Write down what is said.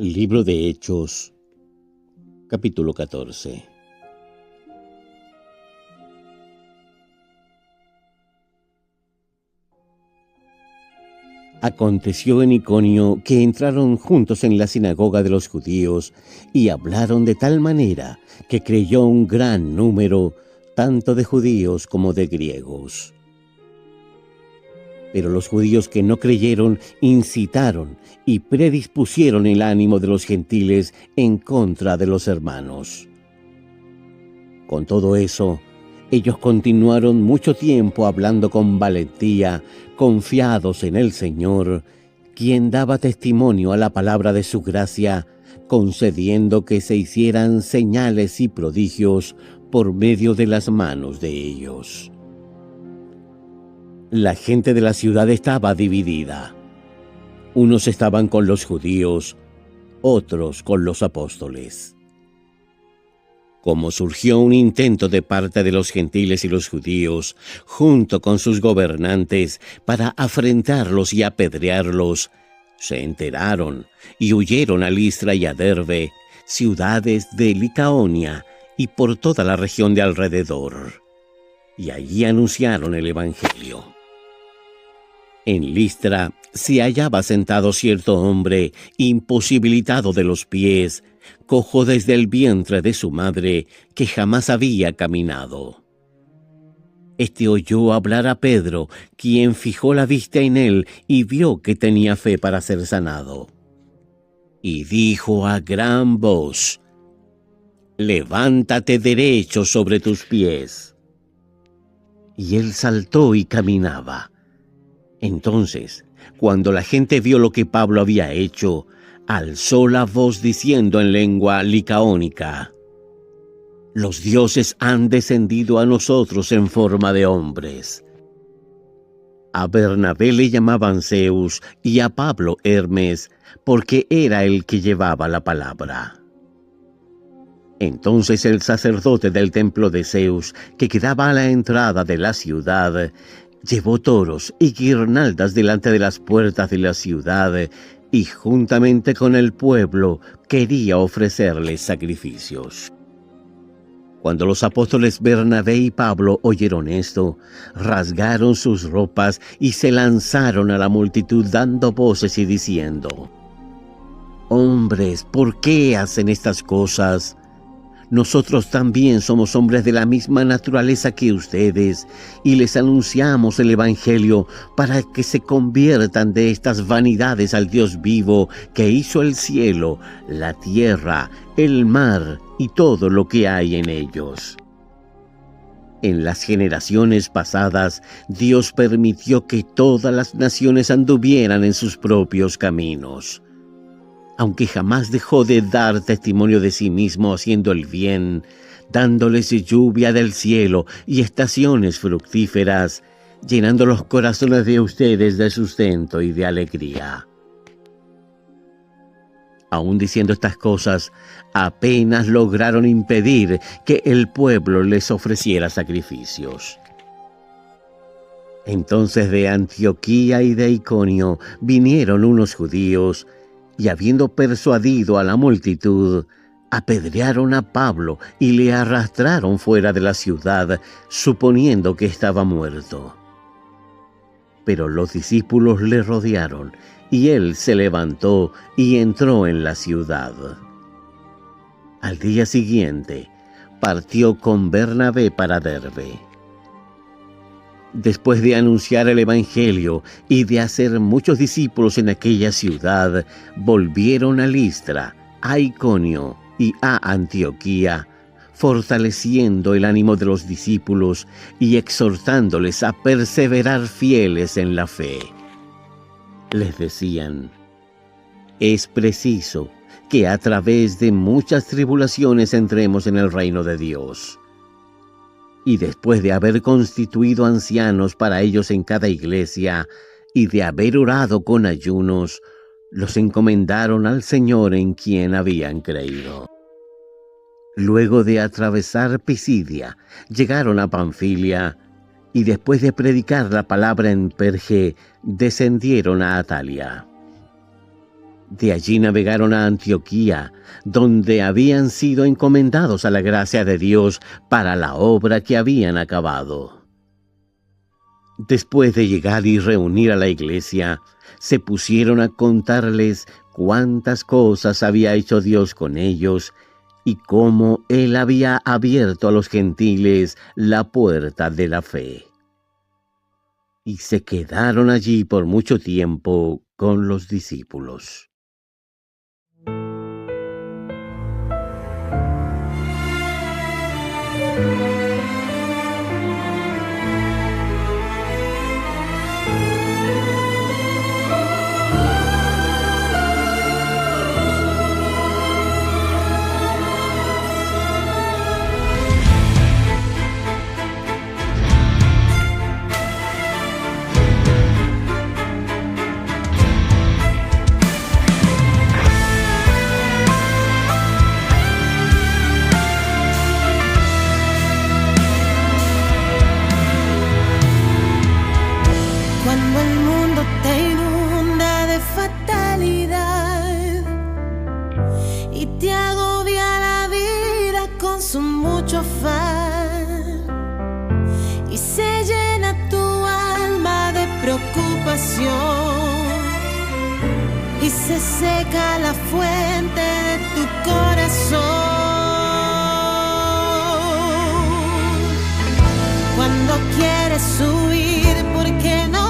Libro de Hechos, capítulo 14. Aconteció en Iconio que entraron juntos en la sinagoga de los judíos y hablaron de tal manera que creyó un gran número, tanto de judíos como de griegos. Pero los judíos que no creyeron incitaron y predispusieron el ánimo de los gentiles en contra de los hermanos. Con todo eso, ellos continuaron mucho tiempo hablando con valentía, confiados en el Señor, quien daba testimonio a la palabra de su gracia, concediendo que se hicieran señales y prodigios por medio de las manos de ellos. La gente de la ciudad estaba dividida. Unos estaban con los judíos, otros con los apóstoles. Como surgió un intento de parte de los gentiles y los judíos, junto con sus gobernantes, para afrentarlos y apedrearlos, se enteraron y huyeron a Listra y a Derbe, ciudades de Licaonia y por toda la región de alrededor. Y allí anunciaron el evangelio. En Listra se hallaba sentado cierto hombre, imposibilitado de los pies, cojo desde el vientre de su madre, que jamás había caminado. Este oyó hablar a Pedro, quien fijó la vista en él y vio que tenía fe para ser sanado. Y dijo a gran voz: «Levántate derecho sobre tus pies». Y él saltó y caminaba. Entonces, cuando la gente vio lo que Pablo había hecho, alzó la voz diciendo en lengua licaónica: «Los dioses han descendido a nosotros en forma de hombres». A Bernabé le llamaban Zeus y a Pablo Hermes, porque era el que llevaba la palabra. Entonces el sacerdote del templo de Zeus, que quedaba a la entrada de la ciudad, llevó toros y guirnaldas delante de las puertas de la ciudad, y juntamente con el pueblo quería ofrecerles sacrificios. Cuando los apóstoles Bernabé y Pablo oyeron esto, rasgaron sus ropas y se lanzaron a la multitud dando voces y diciendo: «Hombres, ¿por qué hacen estas cosas? Nosotros también somos hombres de la misma naturaleza que ustedes, y les anunciamos el Evangelio para que se conviertan de estas vanidades al Dios vivo, que hizo el cielo, la tierra, el mar y todo lo que hay en ellos. En las generaciones pasadas, Dios permitió que todas las naciones anduvieran en sus propios caminos. Aunque jamás dejó de dar testimonio de sí mismo haciendo el bien, dándoles lluvia del cielo y estaciones fructíferas, llenando los corazones de ustedes de sustento y de alegría». Aún diciendo estas cosas, apenas lograron impedir que el pueblo les ofreciera sacrificios. Entonces de Antioquía y de Iconio vinieron unos judíos, y habiendo persuadido a la multitud, apedrearon a Pablo y le arrastraron fuera de la ciudad, suponiendo que estaba muerto. Pero los discípulos le rodearon, y él se levantó y entró en la ciudad. Al día siguiente, partió con Bernabé para Derbe. Después de anunciar el Evangelio y de hacer muchos discípulos en aquella ciudad, volvieron a Listra, a Iconio y a Antioquía, fortaleciendo el ánimo de los discípulos y exhortándoles a perseverar fieles en la fe. Les decían: «Es preciso que a través de muchas tribulaciones entremos en el reino de Dios». Y después de haber constituido ancianos para ellos en cada iglesia, y de haber orado con ayunos, los encomendaron al Señor en quien habían creído. Luego de atravesar Pisidia, llegaron a Panfilia, y después de predicar la palabra en Perge, descendieron a Atalia. De allí navegaron a Antioquía, donde habían sido encomendados a la gracia de Dios para la obra que habían acabado. Después de llegar y reunir a la iglesia, se pusieron a contarles cuántas cosas había hecho Dios con ellos y cómo Él había abierto a los gentiles la puerta de la fe. Y se quedaron allí por mucho tiempo con los discípulos. Cuando el mundo te inunda de fatalidad y te agobia la vida con su mucho afán y se llena tu alma de preocupación y se seca la fuente de tu corazón. Cuando quieres huir porque no